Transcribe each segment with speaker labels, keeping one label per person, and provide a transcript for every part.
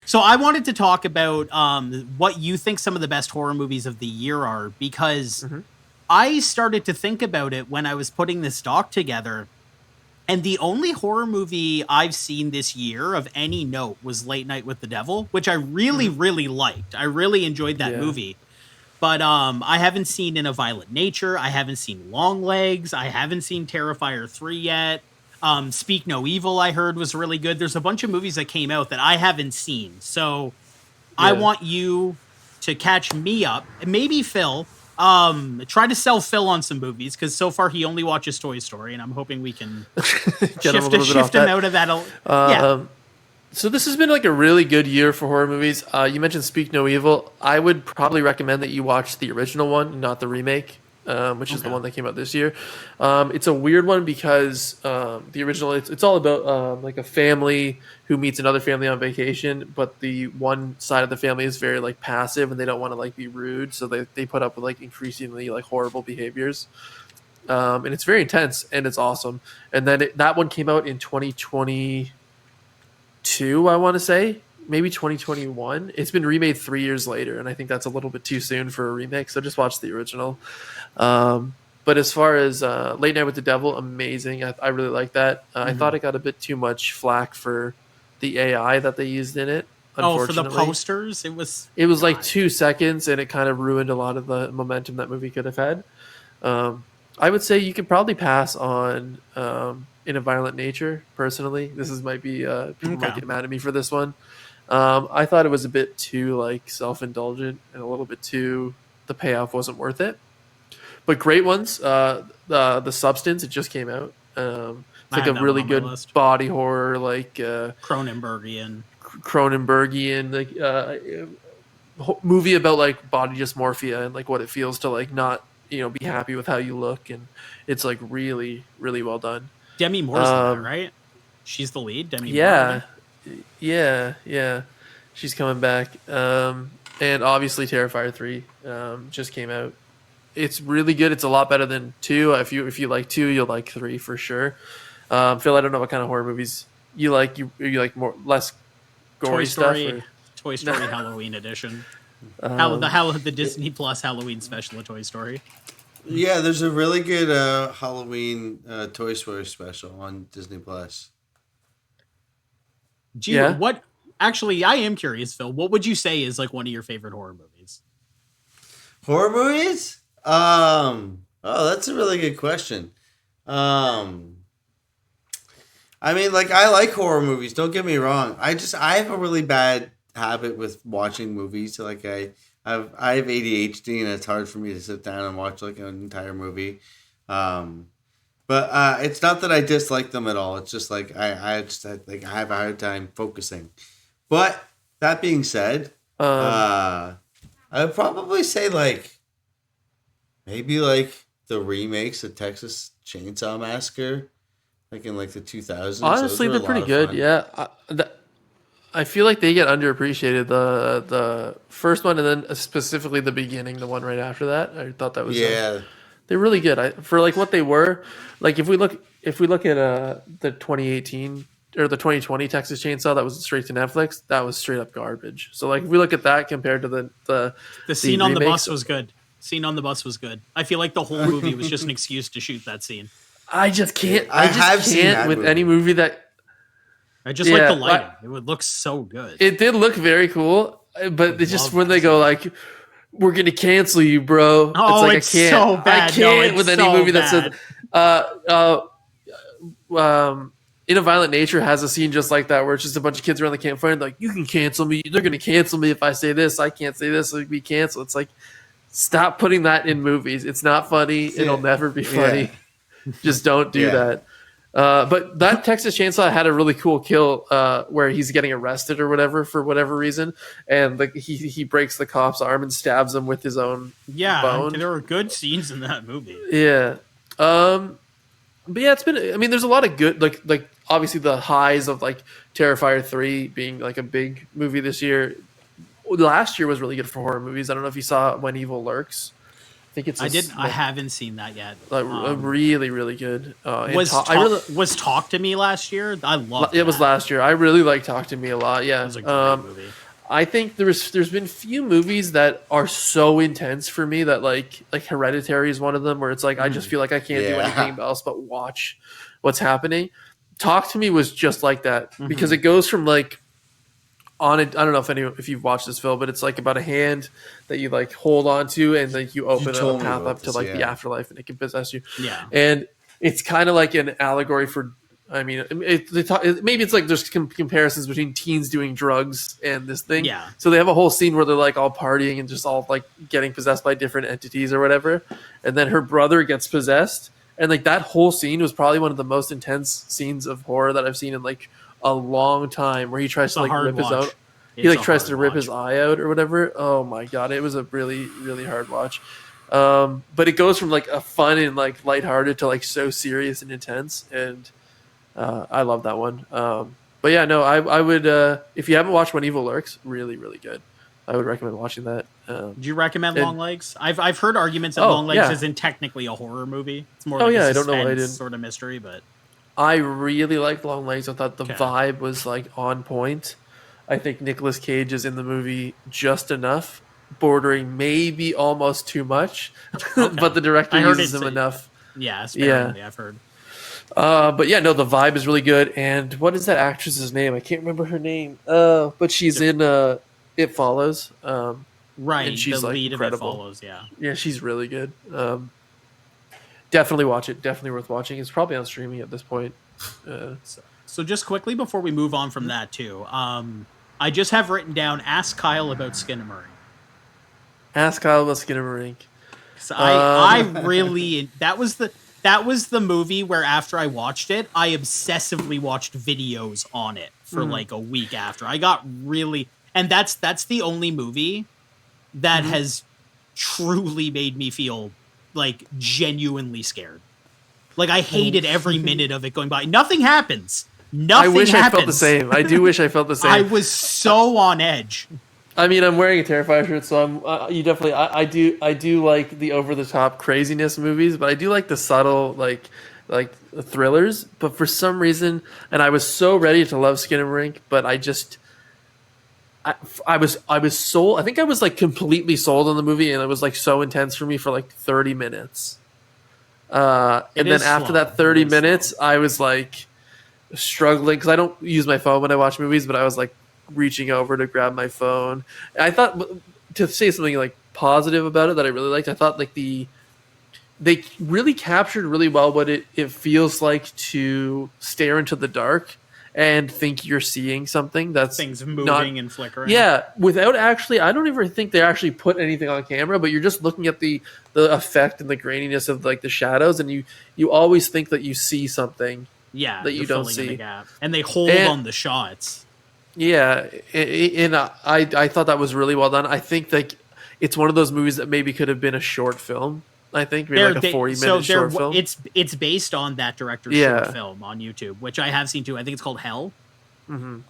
Speaker 1: So I wanted to talk about what you think some of the best horror movies of the year are, because
Speaker 2: Mm-hmm.
Speaker 1: I started to think about it when I was putting this doc together. And the only horror movie I've seen this year of any note was Late Night with the Devil, which I really,
Speaker 2: Mm-hmm.
Speaker 1: really liked. I really enjoyed that
Speaker 2: Yeah.
Speaker 1: movie. But I haven't seen In a Violent Nature. I haven't seen Longlegs. I haven't seen Terrifier 3 yet. Speak No Evil, I heard, was really good. There's a bunch of movies that came out that I haven't seen. So I
Speaker 2: Yeah.
Speaker 1: want you to catch me up. And maybe Phil. Try to sell Phil on some movies, because so far he only watches Toy Story, and I'm hoping we can
Speaker 2: Get him a little bit off
Speaker 1: shift him
Speaker 2: that.
Speaker 1: out of that. Yeah.
Speaker 2: So this has been like a really good year for horror movies. You mentioned Speak No Evil. I would probably recommend that you watch the original one, not the remake, which is the
Speaker 1: Okay.
Speaker 2: one that came out this year. It's a weird one because the original, it's all about like a family who meets another family on vacation, but the one side of the family is very like passive and they don't want to like be rude, so they put up with like increasingly like horrible behaviors. And it's very intense and it's awesome. And then that one came out in 2022, I want to say, maybe 2021. It's been remade 3 years later, and I think that's a little bit too soon for a remake. So just watch the original. But as far as Late Night with the Devil, amazing. I really like that. I thought it got a bit too much flack for the AI that they used in it.
Speaker 1: Oh, for the
Speaker 2: Unfortunately,
Speaker 1: posters, it was.
Speaker 2: it was like
Speaker 1: God.
Speaker 2: 2 seconds, and it kind of ruined a lot of the momentum that movie could have had. I would say you could probably pass on In a Violent Nature. Personally, might be people might
Speaker 1: Okay.
Speaker 2: get mad at me for this one. I thought it was a bit too like self-indulgent and a little bit too. The payoff wasn't worth it. But great ones. The Substance, it just came out. It's
Speaker 1: I
Speaker 2: like
Speaker 1: have
Speaker 2: a
Speaker 1: that one
Speaker 2: really
Speaker 1: on my
Speaker 2: good
Speaker 1: list.
Speaker 2: body horror, like
Speaker 1: Cronenbergian.
Speaker 2: Cronenbergian, like movie about like body dysmorphia and like what it feels to like not be happy with how you look, and it's like really really well done.
Speaker 1: Demi Moore's in that, right? She's the lead, Demi Moore, I
Speaker 2: Yeah,
Speaker 1: think.
Speaker 2: yeah, she's coming back. And obviously Terrifier 3 just came out. It's really good. It's a lot better than 2. If you like 2, you'll like 3 for sure. Phil, I don't know what kind of horror movies you like. You like more less
Speaker 1: Toy
Speaker 2: gory stuff,
Speaker 1: Story,
Speaker 2: or
Speaker 1: Toy Story Halloween edition.
Speaker 2: um,
Speaker 1: The Disney Plus Halloween special of Toy Story.
Speaker 3: Yeah, there's a really good Halloween Toy Story special on Disney Plus.
Speaker 1: Gee,
Speaker 2: yeah.
Speaker 1: what? Actually, I am curious, Phil. What would you say is like one of your favorite horror movies?
Speaker 3: Horror movies? Oh, that's a really good question. Um, I mean, like I like horror movies. Don't get me wrong. I have a really bad habit with watching movies. Like I have ADHD and it's hard for me to sit down and watch like an entire movie. Um, but it's not that I dislike them at all. It's just like I have a hard time focusing. But that being said,
Speaker 2: Um,
Speaker 3: I would probably say like maybe like the remakes of Texas Chainsaw Massacre, like in like the 2000s.
Speaker 2: Honestly,
Speaker 3: Those were
Speaker 2: they're
Speaker 3: a lot
Speaker 2: pretty
Speaker 3: of
Speaker 2: good.
Speaker 3: fun.
Speaker 2: Yeah, I feel like they get underappreciated. The first one, and then specifically the beginning, the one right after that. I thought that was
Speaker 3: Yeah,
Speaker 2: they're really good. For like what they were. Like if we look at the 2018 or the 2020 Texas Chainsaw that was straight to Netflix, that was straight up garbage. So like if we look at that compared to
Speaker 1: The scene on the
Speaker 2: remakes,
Speaker 1: bus was good. Scene on the bus was good. I feel like the whole movie was just an excuse to shoot that scene.
Speaker 2: I just can't.
Speaker 3: I
Speaker 2: I just
Speaker 3: have seen
Speaker 2: can't
Speaker 3: that
Speaker 2: with
Speaker 3: movie.
Speaker 2: any movie that
Speaker 1: I just like the
Speaker 2: Yeah,
Speaker 1: lighting. It would look so good.
Speaker 2: it did look very cool, but it's just
Speaker 1: love
Speaker 2: when
Speaker 1: that
Speaker 2: they go like, "We're gonna cancel you, bro."
Speaker 1: Oh,
Speaker 2: like
Speaker 1: it's
Speaker 2: I can't.
Speaker 1: so bad.
Speaker 2: I
Speaker 1: No,
Speaker 2: can't
Speaker 1: it's
Speaker 2: with any
Speaker 1: so
Speaker 2: movie that
Speaker 1: bad.
Speaker 2: says, "In a Violent Nature" has a scene just like that where it's just a bunch of kids around the campfire and like, "You can cancel me. They're gonna cancel me if I say this. I can't say this. Like, we cancel." It's like, stop putting that in movies. It's not funny. It'll never be funny. Just don't do
Speaker 3: Yeah.
Speaker 2: that. But that Texas Chainsaw had a really cool kill where he's getting arrested or whatever for whatever reason, and like he breaks the cop's arm and stabs him with his own
Speaker 1: Yeah,
Speaker 2: bone.
Speaker 1: there were good scenes in that movie.
Speaker 2: Yeah. But yeah, it's been. I mean, there's a lot of good like obviously the highs of like Terrifier 3 being like a big movie this year. Last year was really good for horror movies. I don't know if you saw When Evil Lurks. I think it's.
Speaker 1: I haven't seen that yet.
Speaker 2: Really, really good.
Speaker 1: Was Talk to Me last year? I loved
Speaker 2: it. Was last year. I really like Talk to Me a lot. Yeah,
Speaker 1: it was a great movie.
Speaker 2: I think there's been few movies that are so intense for me that like Hereditary is one of them where it's like I just feel like I can't do anything else but watch what's happening. Talk to Me was just like that because it goes from like on it. I don't know if you've watched this film, but it's like about a hand that you like hold on to and like you open a path up to like the afterlife and it can possess you.
Speaker 1: Yeah,
Speaker 2: and it's kind of like an allegory for. I mean, maybe it's like there's comparisons between teens doing drugs and this thing.
Speaker 1: Yeah.
Speaker 2: So they have a whole scene where they're like all partying and just all like getting possessed by different entities or whatever. And then her brother gets possessed. And like that whole scene was probably one of the most intense scenes of horror that I've seen in like a long time where he tries to like rip his out. He like tries to rip his eye out or whatever. Oh my God. It was a really, really hard watch. But it goes from like a fun and like lighthearted to like so serious and intense. And I love that one. But yeah, no, I would, if you haven't watched When Evil Lurks, really, really good. I would recommend watching that.
Speaker 1: Do you recommend Longlegs? I've heard arguments that Longlegs isn't technically a horror movie. It's more like a suspense sort of mystery, but
Speaker 2: I really liked Longlegs. I thought the vibe was like on point. I think Nicolas Cage is in the movie just enough, bordering maybe almost too much, but the director uses him enough.
Speaker 1: Yeah, sparingly, I've heard.
Speaker 2: But yeah, no, the vibe is really good. And what is that actress's name? I can't remember her name. But she's in It Follows.
Speaker 1: Right,
Speaker 2: and she's
Speaker 1: the
Speaker 2: like
Speaker 1: lead
Speaker 2: incredible.
Speaker 1: of It Follows, yeah.
Speaker 2: Yeah, she's really good. Definitely watch it. Definitely worth watching. It's probably on streaming at this point.
Speaker 1: So just quickly before we move on from that too, I just have written down Ask Kyle about skinamarink.
Speaker 2: Ask Kyle about skinamarink.
Speaker 1: So I really that was the movie where after I watched it, I obsessively watched videos on it for like a week after. I got really, and that's the only movie that has truly made me feel like genuinely scared. Like I hated every minute of it going by. Nothing happens. Nothing
Speaker 2: I wish
Speaker 1: happens.
Speaker 2: I felt the same. I do wish I felt the same.
Speaker 1: I was so on edge.
Speaker 2: I mean, I'm wearing a Terrifier shirt, so I'm. You definitely. I do like the over the top craziness movies, but I do like the subtle like thrillers. But for some reason, and I was so ready to love Skinamarink, but I just. I was sold. I think I was like completely sold on the movie, and it was like so intense for me for like 30 minutes. And then after that 30 minutes, I was like struggling because I don't use my phone when I watch movies, but I was like reaching over to grab my phone. And I thought, to say something like positive about it that I really liked, I thought like they really captured really well what it feels like to stare into the dark and think you're seeing something that's
Speaker 1: things moving and flickering.
Speaker 2: Yeah, without actually, I don't even think they actually put anything on camera, but you're just looking at the effect and the graininess of like the shadows, and you always think that you see something.
Speaker 1: Yeah,
Speaker 2: that you don't see,
Speaker 1: and they hold on the shots.
Speaker 2: Yeah, and I thought that was really well done. I think like it's one of those movies that maybe could have been a short film. I think maybe like a 40-minute short film.
Speaker 1: It's based on that director's short film on YouTube, which I have seen too. I think it's called Hell.
Speaker 2: Mm-hmm.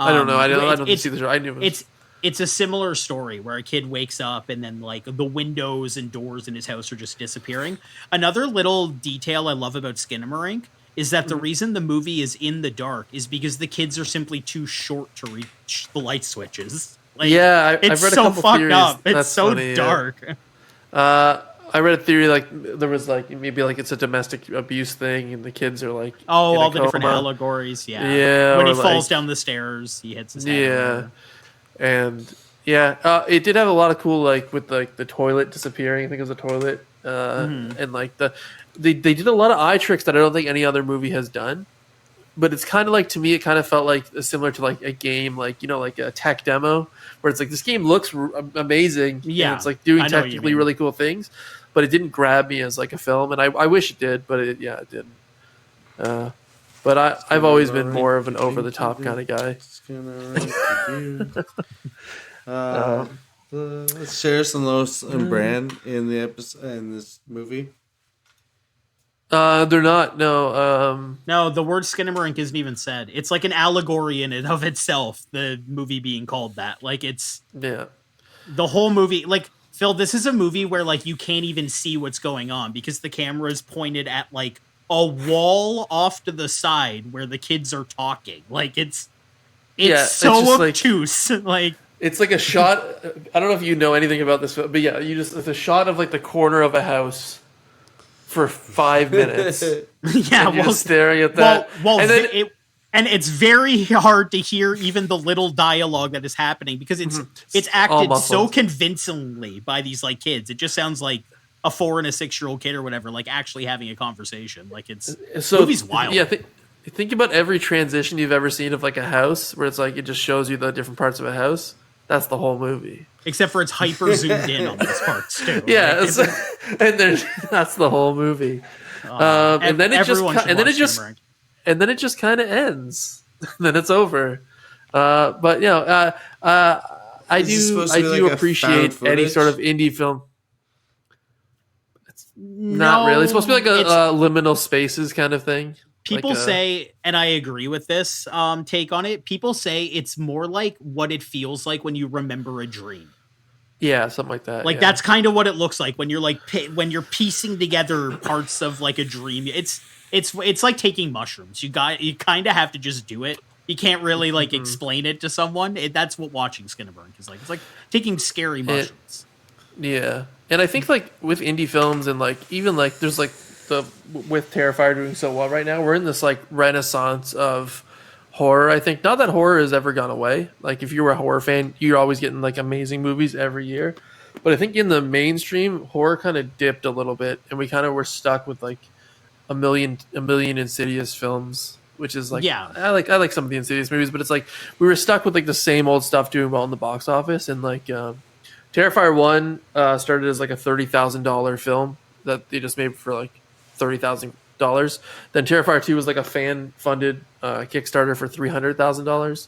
Speaker 2: I don't know. I don't see the show. I knew
Speaker 1: it's a similar story where a kid wakes up and then like the windows and doors in his house are just disappearing. Another little detail I love about Skinamarink is that the reason the movie is in the dark is because the kids are simply too short to reach the light switches. Like,
Speaker 2: yeah,
Speaker 1: it's
Speaker 2: I've read
Speaker 1: so
Speaker 2: a couple
Speaker 1: fucked
Speaker 2: theories.
Speaker 1: up. It's
Speaker 2: That's
Speaker 1: so
Speaker 2: funny,
Speaker 1: dark.
Speaker 2: Yeah. I read a theory like there was like maybe like it's a domestic abuse thing and the kids are like
Speaker 1: all the different allegories. Yeah. When he falls down the stairs, he hits his head.
Speaker 2: Yeah. And it did have a lot of cool like with like the toilet disappearing. I think it was a toilet. And like they did a lot of eye tricks that I don't think any other movie has done. But it's kind of like, to me, it kind of felt like similar to like a game, like, like a tech demo where it's like this game looks amazing.
Speaker 1: Yeah.
Speaker 2: And it's like doing technically really cool things, but it didn't grab me as like a film. And I wish it did, but it didn't. But I've always been more of an over the top kind of guy.
Speaker 3: Let's share some Los and Brand in the episode in this movie.
Speaker 2: They're not. No.
Speaker 1: No, the word Skinamarink isn't even said. It's like an allegory in and of itself. The movie being called that, like it's the whole movie. Like Phil, this is a movie where like you can't even see what's going on because the camera is pointed at like a wall off to the side where the kids are talking. Like it's so
Speaker 2: just
Speaker 1: obtuse. Like
Speaker 2: it's like a shot. I don't know if you know anything about this, but yeah, it's a shot of like the corner of a house for 5 minutes.
Speaker 1: yeah,
Speaker 2: and you're just staring at that.
Speaker 1: And it's very hard to hear even the little dialogue that is happening because it's acted so convincingly by these like kids. It just sounds like a 4 and a 6-year-old kid or whatever, like actually having a conversation. Like movie's wild.
Speaker 2: Yeah, think about every transition you've ever seen of like a house where it's like it just shows you the different parts of a house. That's the whole movie.
Speaker 1: Except for it's hyper zoomed in on those parts too.
Speaker 2: Yeah, that's the whole movie. And then it just kind of ends. Then it's over. But I do appreciate any sort of indie film. Not really. It's supposed to be like a liminal spaces kind of thing.
Speaker 1: People say, and I agree with this take on it, people say it's more like what it feels like when you remember a dream.
Speaker 2: Yeah, something like that.
Speaker 1: Like that's kind of what it looks like when you're like when you're piecing together parts of like a dream. It's like taking mushrooms. You kind of have to just do it. You can't really like explain it to someone. That's what watching skinamarink is like. It's like taking scary mushrooms.
Speaker 2: Yeah. And I think like with indie films and like even like there's like with Terrifier doing so well right now, we're in this like renaissance of horror. I think not that horror has ever gone away. Like if you were a horror fan, you're always getting like amazing movies every year. But I think in the mainstream, horror kind of dipped a little bit, and we kind of were stuck with like a million Insidious films, which is like I like some of the Insidious movies, but it's like we were stuck with like the same old stuff doing well in the box office, and like Terrifier 1 started as like a $30,000 film that they just made for like $30,000. Then Terrifier 2 was like a fan-funded Kickstarter for $300,000,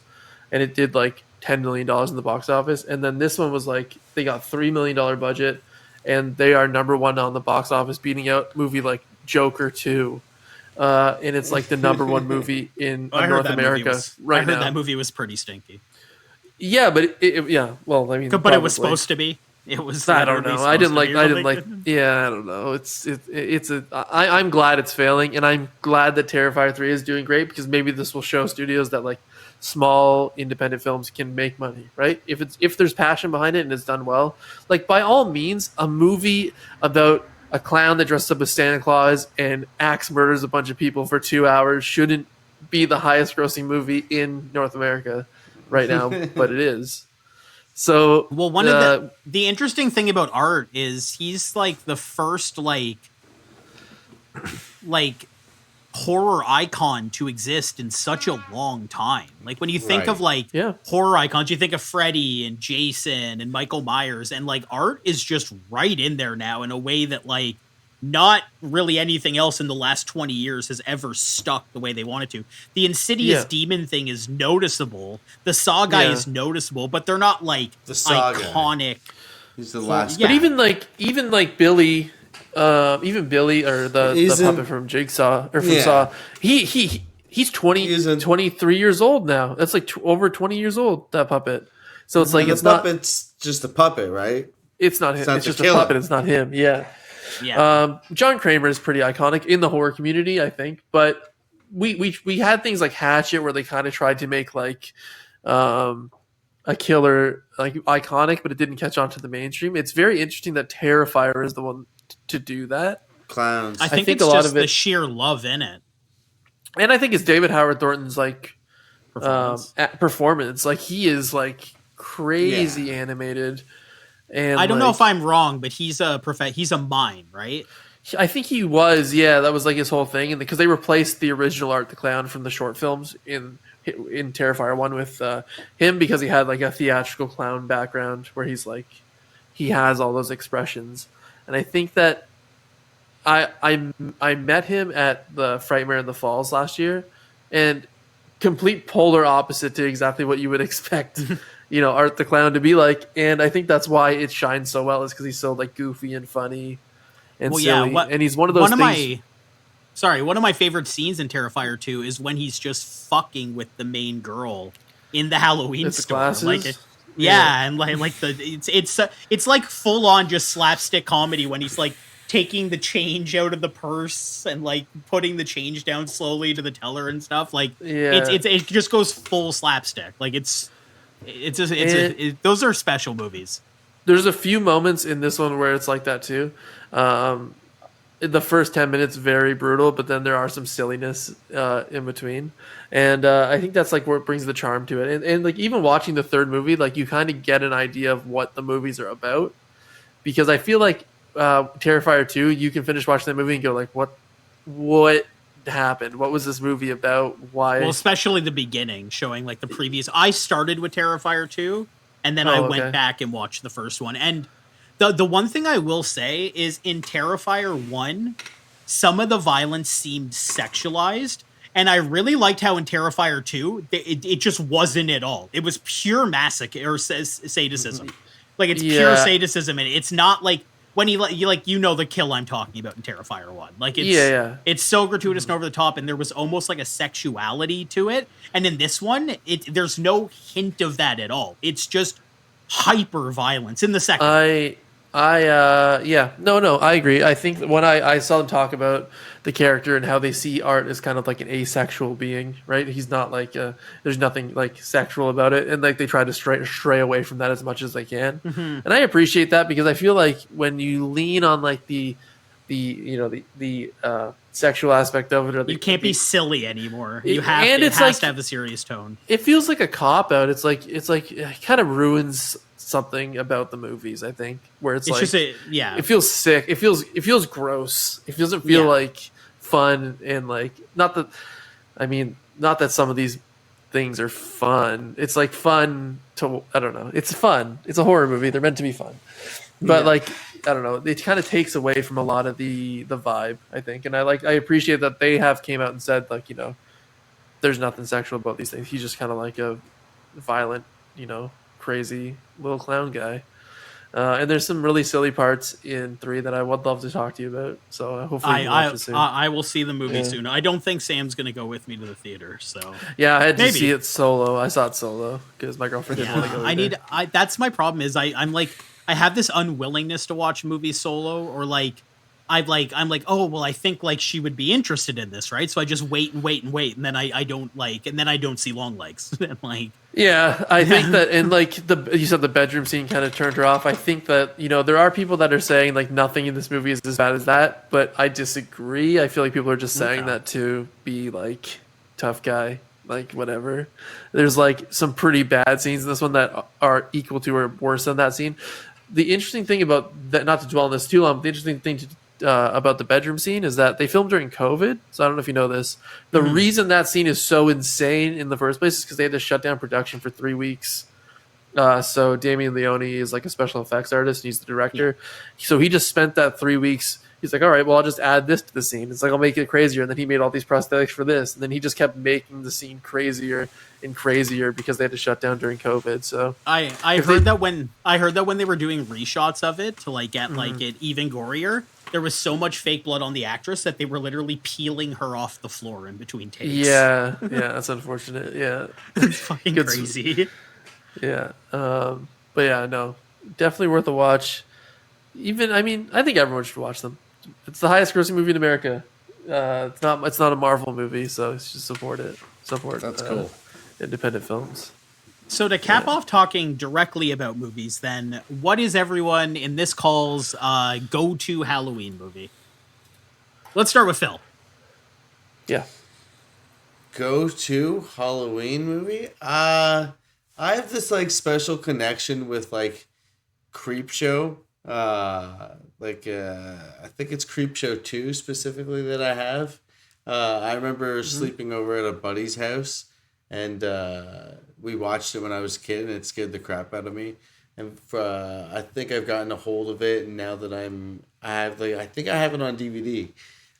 Speaker 2: and it did like $10 million in the box office. And then this one was like they got $3 million budget, and they are number one on the box office, beating out movie like Joker 2. And it's like the number one movie in North America right now. I heard
Speaker 1: that movie was pretty stinky.
Speaker 2: Yeah, but well, I mean,
Speaker 1: but it was supposed to be. It was.
Speaker 2: I don't know. I didn't like. Yeah, I don't know. I'm glad it's failing, and I'm glad that Terrifier 3 is doing great because maybe this will show studios that like small independent films can make money, right? If there's passion behind it and it's done well, like by all means, a movie about a clown that dresses up as Santa Claus and axe murders a bunch of people for 2 hours shouldn't be the highest grossing movie in North America right now, but it is. So
Speaker 1: one of the interesting thing about Art is he's like the first like horror icon to exist in such a long time. Like when you think of like horror icons, you think of Freddy and Jason and Michael Myers, and like Art is just right in there now in a way that like not really anything else in the last 20 years has ever stuck the way they wanted to. The Insidious demon thing is noticeable. The Saw guy is noticeable, but they're not like the iconic.
Speaker 3: He's the last.
Speaker 2: But even like Billy, even Billy or the puppet from Jigsaw or from Saw, he's 23 years old now. That's like over 20 years old, that puppet. So it's like
Speaker 3: the puppet's just a puppet, right?
Speaker 2: It's not him. It's just a puppet. It's not him. Yeah.
Speaker 1: Yeah.
Speaker 2: John Kramer is pretty iconic in the horror community, I think. But we had things like Hatchet where they kind of tried to make like a killer like iconic, but it didn't catch on to the mainstream. It's very interesting that Terrifier is the one to do that.
Speaker 3: Clowns.
Speaker 1: I think it's a lot of the sheer love in it,
Speaker 2: and I think it's David Howard Thornton's like performance. Like he is like crazy animated. And
Speaker 1: I don't know if I'm wrong, but he's a mime, right?
Speaker 2: I think he was. Yeah, that was like his whole thing, and because they replaced the original Art the Clown from the short films in Terrifier 1 with him because he had like a theatrical clown background where he's like he has all those expressions, and I think that I met him at the Frightmare in the Falls last year, and complete polar opposite to exactly what you would expect. Art the Clown to be like, and I think that's why it shines so well is because he's so like goofy and funny and silly, and he's one of those things.
Speaker 1: One of my favorite scenes in Terrifier 2 is when he's just fucking with the main girl in the Halloween store. Yeah, and it's like full on just slapstick comedy when he's like taking the change out of the purse and like putting the change down slowly to the teller and stuff. Like
Speaker 2: Yeah.
Speaker 1: it just goes full slapstick. Like those are special movies.
Speaker 2: There's a few moments in this one where it's like that too. In the first 10 minutes, very brutal, but then there are some silliness in between. And I think that's like where it brings the charm to it. And like even watching the third movie, like you kind of get an idea of what the movies are about. Because I feel like Terrifier 2, you can finish watching that movie and go like, what happened? What was this movie about? Why?
Speaker 1: Well, especially the beginning, showing like the previous. I started with Terrifier 2, and then I went back and watched the first one. And the one thing I will say is in Terrifier 1, some of the violence seemed sexualized. And I really liked how in Terrifier 2, it just wasn't at all. It was pure massacre or sadism. Like it's pure sadism, and it's not like when the kill I'm talking about in Terrifier 1. Like it's so gratuitous and over the top, and there was almost like a sexuality to it. And in this one, there's no hint of that at all. It's just hyper violence in the second.
Speaker 2: I agree. I think when I saw them talk about the character and how they see art as kind of like an asexual being, right? He's not like there's nothing like sexual about it, and like they try to stray away from that as much as they can. And I appreciate that because I feel like when you lean on like the sexual aspect of it, or
Speaker 1: you can't be silly anymore. It has to have a serious tone.
Speaker 2: It feels like a cop out. It's like it kind of ruins something about the movies, I think, where it's like it feels sick. It feels gross. It doesn't feel like fun, and like not that some of these things are fun. It's like fun to, I don't know. It's fun. It's a horror movie. They're meant to be fun. But like, I don't know. It kind of takes away from a lot of the vibe, I think. And I appreciate that they have came out and said like, there's nothing sexual about these things. He's just kind of like a violent, crazy little clown guy. And there's some really silly parts in 3 that I would love to talk to you about. So hopefully watch it soon.
Speaker 1: I will see the movie soon. I don't think Sam's going to go with me to the theater. So
Speaker 2: yeah, I had to see it solo. I saw it solo because my girlfriend didn't want to go.
Speaker 1: That's my problem is I'm like, I have this unwillingness to watch movies solo, or like, I'm like, oh, well, I think like she would be interested in this, right? So I just wait, and then I don't see Longlegs. Like,
Speaker 2: yeah, I think that, and like you said, the bedroom scene kind of turned her off. I think that there are people that are saying like nothing in this movie is as bad as that, but I disagree. I feel like people are just saying that to be like tough guy, like whatever. There's like some pretty bad scenes in this one that are equal to or worse than that scene. The interesting thing about that, not to dwell on this too long, the interesting thing about the bedroom scene is that they filmed during COVID. So I don't know if you know this. The reason that scene is so insane in the first place is because they had to shut down production for 3 weeks. So Damien Leone is like a special effects artist, and he's the director. Yeah. So he just spent that 3 weeks. He's like, all right, well, I'll just add this to the scene. It's like, I'll make it crazier. And then he made all these prosthetics for this. And then he just kept making the scene crazier and crazier because they had to shut down during COVID. So I heard that when they were doing reshots of it to like get like it even gorier, there was so much fake blood on the actress that they were literally peeling her off the floor in between takes. Yeah, that's unfortunate. Yeah.
Speaker 1: It's fucking crazy.
Speaker 2: Yeah. But yeah, no, definitely worth a watch. I think everyone should watch them. It's the highest grossing movie in America. It's not a Marvel movie, so it's just support it. That's cool. Independent films.
Speaker 1: So to cap off talking directly about movies, then, what is everyone in this call's go-to Halloween movie? Let's start with Phil.
Speaker 2: Yeah.
Speaker 3: Go-to Halloween movie? I have this like special connection with like Creepshow. I think it's Creepshow 2 specifically that I have. I remember sleeping over at a buddy's house, and we watched it when I was a kid, and it scared the crap out of me. And I think I've gotten a hold of it, and now that I think I have it on DVD.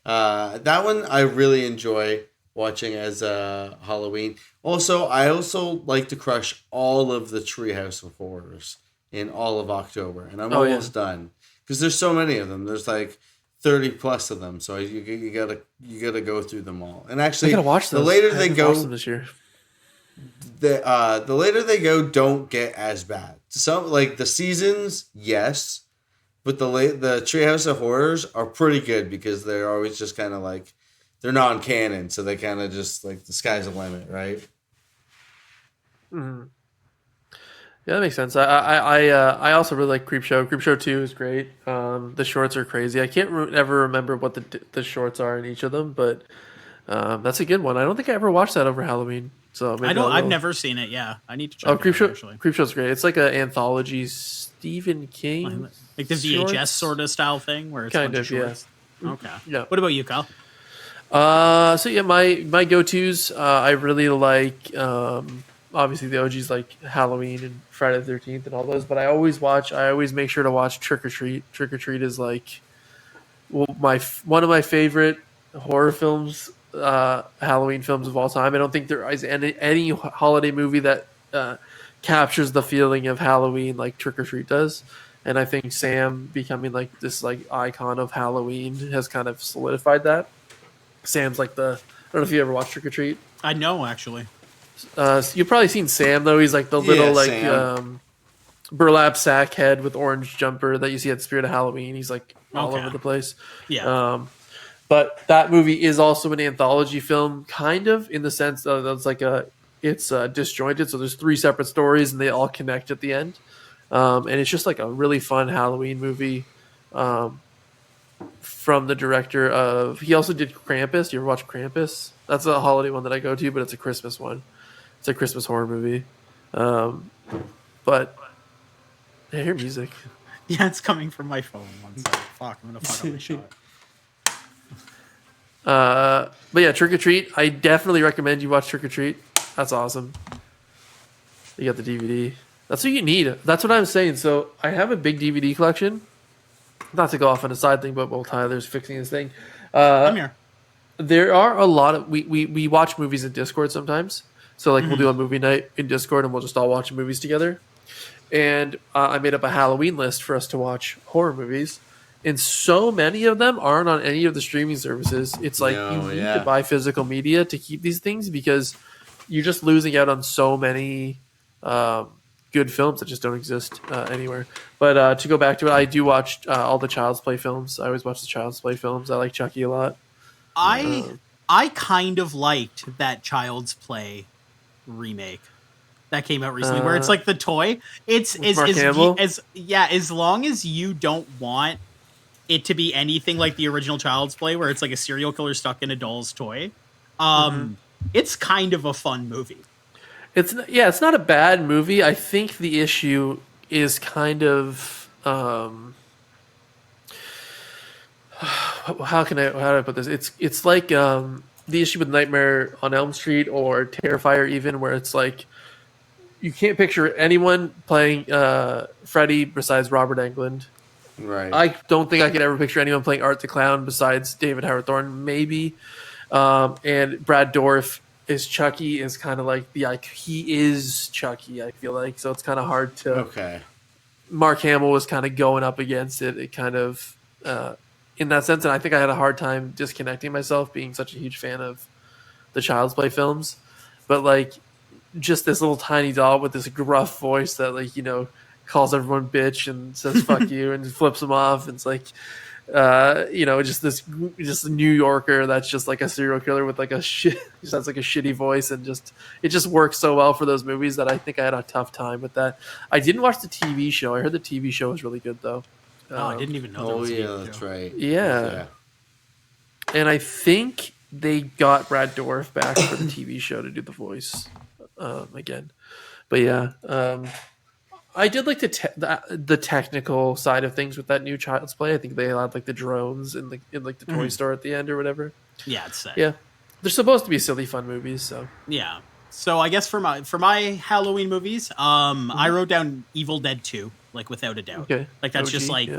Speaker 3: That one I really enjoy watching as Halloween. Also, I also like to crush all of the Treehouse of Horrors in all of October, and I'm almost done because there's so many of them. There's like 30 plus of them, so you gotta go through them all. And actually,
Speaker 2: I gotta watch those.
Speaker 3: The later they go
Speaker 2: them this year.
Speaker 3: the later they go, don't get as bad. Some like the seasons, yes, but the Treehouse of Horrors are pretty good because they're always just kind of like they're non-canon, so they kind of just like the sky's the limit, right?
Speaker 2: Mm-hmm. Yeah, that makes sense. I also really like Creepshow. Creepshow 2 is great. The shorts are crazy. I can't ever remember what the shorts are in each of them, but that's a good one. I don't think I ever watched that over Halloween. So maybe
Speaker 1: I've never seen it. Yeah, I need to check it
Speaker 2: Creepshow,
Speaker 1: out, actually.
Speaker 2: Creepshow's great. It's like an anthology Stephen King,
Speaker 1: like the VHS sort of style thing where it's
Speaker 2: kind of
Speaker 1: shorts.
Speaker 2: yeah.
Speaker 1: Okay.
Speaker 2: Yeah.
Speaker 1: What about you, Kyle?
Speaker 2: So yeah, my go-tos. I really like obviously the OGs like Halloween and Friday the 13th and all those. But I always make sure to watch Trick or Treat. Trick or Treat is like one of my favorite horror films, Halloween films of all time. I don't think there is any holiday movie that captures the feeling of Halloween like Trick or Treat does. And I think Sam becoming like this like icon of Halloween has kind of solidified that. Sam's like I don't know if you ever watched Trick or Treat.
Speaker 1: I know, actually.
Speaker 2: So you've probably seen Sam though. He's like the little burlap sack head with orange jumper that you see at Spirit of Halloween. He's like all over the place.
Speaker 1: Yeah.
Speaker 2: But that movie is also an anthology film, kind of in the sense that it's disjointed. So there's 3 separate stories and they all connect at the end. And it's just like a really fun Halloween movie. From the director of, he also did Krampus. You ever watch Krampus? That's a holiday one that I go to, but it's a Christmas one. It's a Christmas horror movie. But I hear music.
Speaker 1: Yeah, it's coming from my phone. One second. Fuck, I'm gonna fuck up my shot.
Speaker 2: But yeah, Trick or Treat. I definitely recommend you watch Trick or Treat. That's awesome. You got the DVD. That's what you need. That's what I'm saying. So I have a big DVD collection. Not to go off on a side thing, but while Tyler's fixing his thing,
Speaker 1: I'm here.
Speaker 2: there are a lot of we watch movies in Discord sometimes. So like we'll do a movie night in Discord and we'll just all watch movies together. And I made up a Halloween list for us to watch horror movies, and so many of them aren't on any of the streaming services. It's like you need to buy physical media to keep these things because you're just losing out on so many good films that just don't exist anywhere. But to go back to it, I do watch all the Child's Play films. I always watch the Child's Play films. I like Chucky a lot.
Speaker 1: I kind of liked that Child's Play remake that came out recently, where it's like the toy. It's as long as you don't want it to be anything like the original Child's Play, where it's like a serial killer stuck in a doll's toy. It's kind of a fun movie.
Speaker 2: It's not a bad movie. I think the issue is kind of how do I put this? It's like the issue with Nightmare on Elm Street or Terrifier, even, where it's like you can't picture anyone playing Freddy besides Robert Englund.
Speaker 3: Right.
Speaker 2: I don't think I could ever picture anyone playing Art the Clown besides David Howard Thornton, maybe. And Brad Dourif is Chucky is kind of like he is Chucky, I feel like. So it's kind of hard to.
Speaker 3: Okay.
Speaker 2: Mark Hamill was kind of going up against it. It kind of in that sense, and I think I had a hard time disconnecting myself, being such a huge fan of the Child's Play films. But like, just this little tiny doll with this gruff voice that calls everyone bitch and says fuck you and flips them off. It's like, just a New Yorker that's just like a serial killer with like sounds like a shitty voice, and it just works so well for those movies that I think I had a tough time with that. I didn't watch the TV show. I heard the TV show was really good though.
Speaker 1: I didn't even know. There was a TV show.
Speaker 3: That's right.
Speaker 2: Yeah. And I think they got Brad Dourif back for the TV show to do the voice again. But yeah, I did like the technical side of things with that new Child's Play. I think they allowed like the drones in the toy store at the end or whatever.
Speaker 1: Yeah, it's sick.
Speaker 2: Yeah, they're supposed to be silly fun movies. So
Speaker 1: yeah. So I guess for my Halloween movies, I wrote down Evil Dead 2, like without a doubt.
Speaker 2: Okay.
Speaker 1: Like that's
Speaker 2: OG,
Speaker 1: just like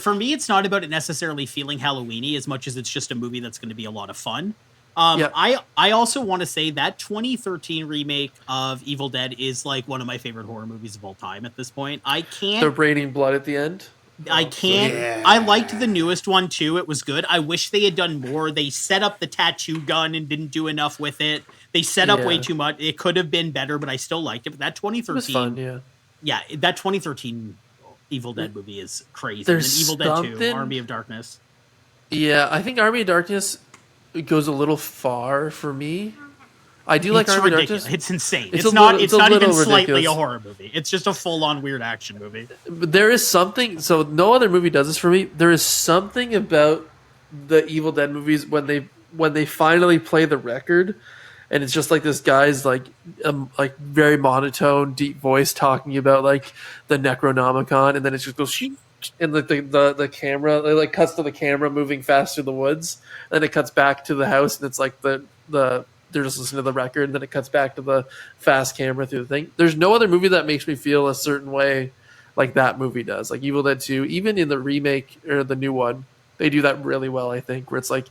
Speaker 1: for me it's not about it necessarily feeling Halloweeny as much as it's just a movie that's going to be a lot of fun. I also want to say that 2013 remake of Evil Dead is like one of my favorite horror movies of all time at this point. I can't.
Speaker 2: They're raining blood at the end.
Speaker 1: I can't.
Speaker 3: Yeah.
Speaker 1: I liked the newest one too. It was good. I wish they had done more. They set up the tattoo gun and didn't do enough with it. They set up way
Speaker 2: Yeah.
Speaker 1: too much. It could have been better, but I still liked it. But that
Speaker 2: It was
Speaker 1: 2013,
Speaker 2: fun, yeah.
Speaker 1: yeah, that 2013 Evil Dead movie is crazy.
Speaker 2: There's
Speaker 1: and then Evil Dead 2,
Speaker 2: something-
Speaker 1: Army of Darkness.
Speaker 2: Yeah, I think Army of Darkness goes a little far for me. I do like
Speaker 1: It's
Speaker 2: Army of
Speaker 1: ridiculous.
Speaker 2: Darkness.
Speaker 1: It's insane.
Speaker 2: It's
Speaker 1: It's,
Speaker 2: a
Speaker 1: not.
Speaker 2: little-
Speaker 1: It's
Speaker 2: it's a
Speaker 1: not even
Speaker 2: little
Speaker 1: slightly
Speaker 2: ridiculous.
Speaker 1: a horror movie. It's just a full-on weird action movie.
Speaker 2: But there is something. So no other movie does this for me. There is something about the Evil Dead movies when they finally play the record, and it's just like this guy's like very monotone, deep voice talking about like the Necronomicon, and then it just goes shing, and the camera it like cuts to the camera moving fast through the woods, and then it cuts back to the house, and it's like the they're just listening to the record, and then it cuts back to the fast camera through the thing. There's no other movie that makes me feel a certain way like that movie does. Like Evil Dead 2, even in the remake or the new one, they do that really well, I think, where it's like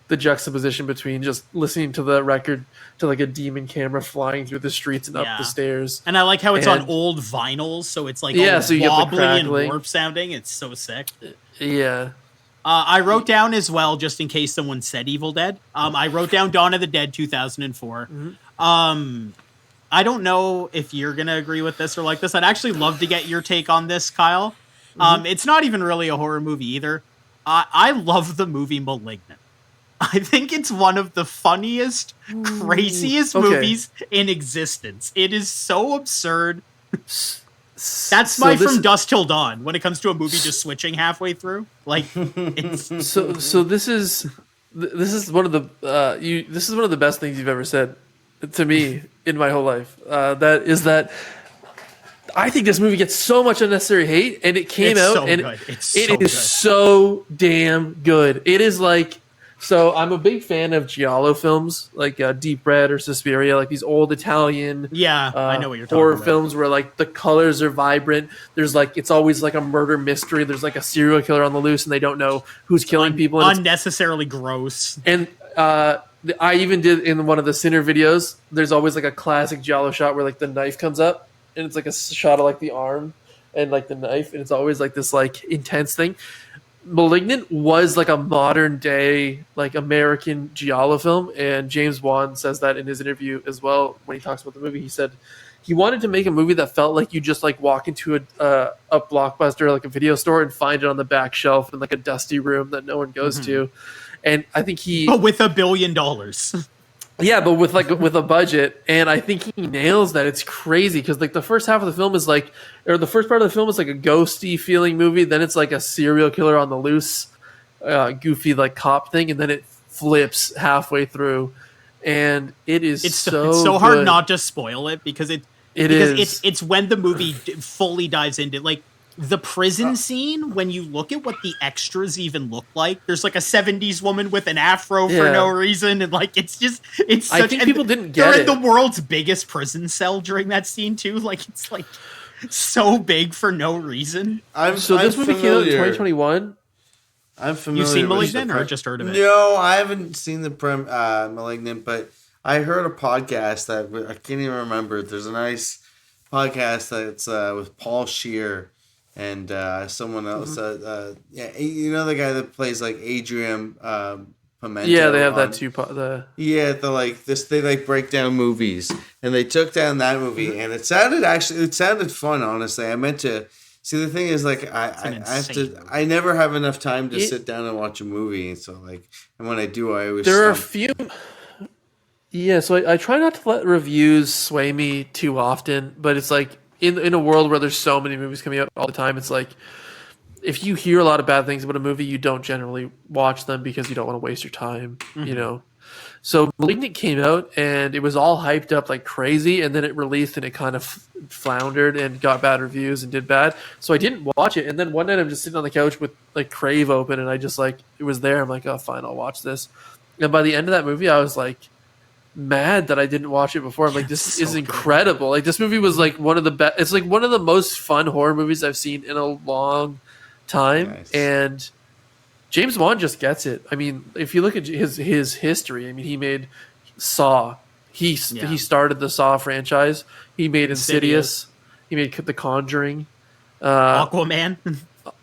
Speaker 2: the juxtaposition between just listening to the record to like a demon camera flying through the streets and up the stairs.
Speaker 1: And I like how it's on
Speaker 2: And-
Speaker 1: old vinyl, so it's like
Speaker 2: Yeah,
Speaker 1: all
Speaker 2: so you get the
Speaker 1: wobbly and
Speaker 2: crackling.
Speaker 1: warp sounding. It's so sick.
Speaker 2: Yeah.
Speaker 1: I wrote down as well, just in case someone said Evil Dead. I wrote down Dawn of the Dead 2004. I don't know if you're going to agree with this or like this. I'd actually love to get your take on this, Kyle. It's not even really a horror movie either. I love the movie Malignant. I think it's one of the funniest, craziest
Speaker 2: okay.
Speaker 1: movies in existence. It is so absurd. That's
Speaker 2: So
Speaker 1: my
Speaker 2: this-
Speaker 1: From Dusk Till Dawn when it comes to a movie just switching halfway through. Like, it's
Speaker 2: So this is one of the this is one of the best things you've ever said to me in my whole life. That I think this movie gets so much unnecessary hate, and it came
Speaker 1: It's
Speaker 2: out
Speaker 1: so
Speaker 2: and
Speaker 1: good. It's
Speaker 2: it
Speaker 1: so
Speaker 2: is
Speaker 1: good.
Speaker 2: so damn good. It is like, so I'm a big fan of giallo films like Deep Red or Suspiria, like these old Italian
Speaker 1: yeah, I know what you're talking
Speaker 2: horror
Speaker 1: about.
Speaker 2: films where like the colors are vibrant. There's like, it's always like a murder mystery. There's like a serial killer on the loose, and they don't know who's killing people. And it's
Speaker 1: Unnecessarily gross.
Speaker 2: and I even did in one of the Sinner videos, there's always like a classic giallo shot where like the knife comes up, and it's like a shot of like the arm and like the knife, and it's always like this like intense thing. Malignant was like a modern day like American giallo film, and James Wan says that in his interview as well when he talks about the movie. He said he wanted to make a movie that felt like you just like walk into a Blockbuster, like a video store, and find it on the back shelf in like a dusty room that no one goes to. And I think
Speaker 1: But with $1 billion.
Speaker 2: yeah, but with a budget, and I think he nails that. It's crazy because like the first half of the film is like, or the first part of the film is like a ghosty feeling movie. Then it's like a serial killer on the loose, goofy like cop thing, and then it flips halfway through, and it's
Speaker 1: It's
Speaker 2: so
Speaker 1: it's so hard
Speaker 2: good.
Speaker 1: not to spoil it because it's when the movie fully dives into like the prison scene. When you look at what the extras even look like, there's like a 70s woman with an afro for
Speaker 2: Yeah.
Speaker 1: no reason, and like it's such.
Speaker 2: I think
Speaker 1: and
Speaker 2: people didn't
Speaker 1: they're
Speaker 2: get
Speaker 1: in
Speaker 2: it.
Speaker 1: the world's biggest prison cell during that scene too. Like it's like so big for no reason.
Speaker 2: So this movie came out in 2021.
Speaker 3: I'm familiar.
Speaker 1: You've seen
Speaker 3: with
Speaker 1: Malignant
Speaker 3: the
Speaker 1: or just heard of it?
Speaker 3: No, I haven't seen the Malignant, but I heard a podcast that I can't even remember. There's a nice podcast that's with Paul Scheer and someone else. Yeah, you know the guy that plays like Adrian Pimento.
Speaker 2: Yeah, they have that
Speaker 3: on-
Speaker 2: too.
Speaker 3: Yeah, they like break down movies, and they took down that movie, and it sounded fun. Honestly, I meant to. See, the thing is, like, I have
Speaker 1: insane
Speaker 3: to.
Speaker 1: movie.
Speaker 3: I never have enough time to sit down and watch a movie, and so like, and when I do, I always.
Speaker 2: There are a
Speaker 3: stump.
Speaker 2: few. Yeah, so I try not to let reviews sway me too often, but it's like in a world where there's so many movies coming out all the time, it's like if you hear a lot of bad things about a movie, you don't generally watch them because you don't want to waste your time, you know. So Malignant came out and it was all hyped up like crazy, and then it released and it kind of floundered and got bad reviews and did bad. So I didn't watch it, and then one night I'm just sitting on the couch with like Crave open, and I just like it was there. I'm like, oh, fine, I'll watch this. And by the end of that movie, I was like mad that I didn't watch it before. I'm like, this
Speaker 1: so
Speaker 2: is
Speaker 1: good.
Speaker 2: incredible. Like this movie was like one of the best. It's like one of the most fun horror movies I've seen in a long time,
Speaker 3: Nice.
Speaker 2: and James Wan just gets it. I mean, if you look at his history, I mean, he made Saw. He started the Saw franchise. He made Insidious. He made The Conjuring.
Speaker 1: Aquaman.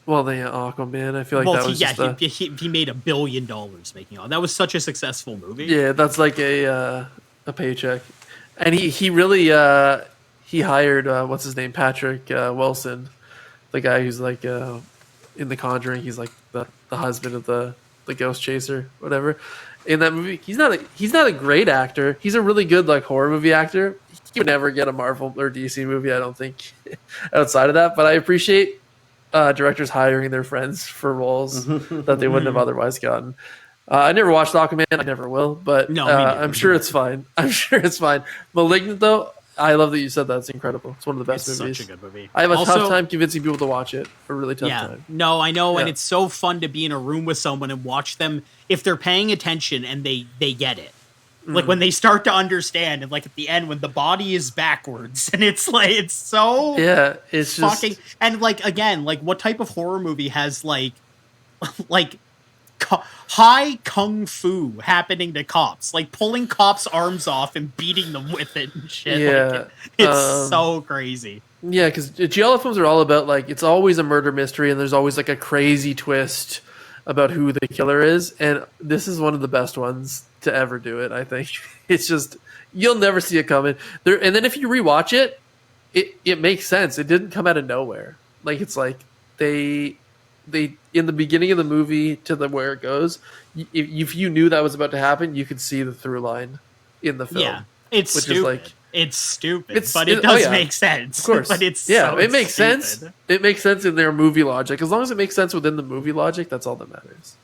Speaker 2: Well, the Aquaman. I feel like
Speaker 1: Well,
Speaker 2: that was just a,
Speaker 1: he made $1 billion making it. That was such a successful movie.
Speaker 2: yeah. That's like a paycheck, and he really he hired what's his name, Patrick Wilson, the guy who's like in The Conjuring. He's like the husband of the ghost chaser, whatever. In that movie, he's not a great actor. He's a really good like horror movie actor. He would never get a Marvel or DC movie, I don't think, outside of that. But I appreciate directors hiring their friends for roles that they wouldn't have otherwise gotten. I never watched Aquaman. I never will, but
Speaker 1: No, me neither.
Speaker 2: I'm sure it's fine. I'm sure it's fine. Malignant, though, I love that you said that. It's incredible. It's one of the best movies.
Speaker 1: Such a good movie.
Speaker 2: I have a
Speaker 1: Also,
Speaker 2: tough time convincing people to watch it. A really tough time.
Speaker 1: No, I know, and
Speaker 2: Yeah.
Speaker 1: it's so fun to be in a room with someone and watch them if they're paying attention and they get it. Like when they start to understand, and like at the end when the body is backwards, and it's like it's so
Speaker 2: Yeah, it's
Speaker 1: fucking
Speaker 2: just
Speaker 1: and like again, like what type of horror movie has like high kung fu happening to cops, like pulling cops' arms off and beating them with it and shit.
Speaker 2: Yeah,
Speaker 1: Like, it's so crazy.
Speaker 2: yeah, because giallo films are all about like it's always a murder mystery, and there's always like a crazy twist about who the killer is, and this is one of the best ones to ever do it. I think it's just you'll never see it coming there, and then if you rewatch it, it makes sense. It didn't come out of nowhere. Like it's like they in the beginning of the movie to the where it goes. If you knew that was about to happen, you could see the through line in the film.
Speaker 1: Yeah, it's
Speaker 2: which
Speaker 1: stupid.
Speaker 2: is like
Speaker 1: It's stupid, but it does make sense.
Speaker 2: Of course,
Speaker 1: but it's
Speaker 2: yeah,
Speaker 1: so
Speaker 2: it makes
Speaker 1: stupid.
Speaker 2: sense. It makes sense in their movie logic. As long as it makes sense within the movie logic, that's all that matters.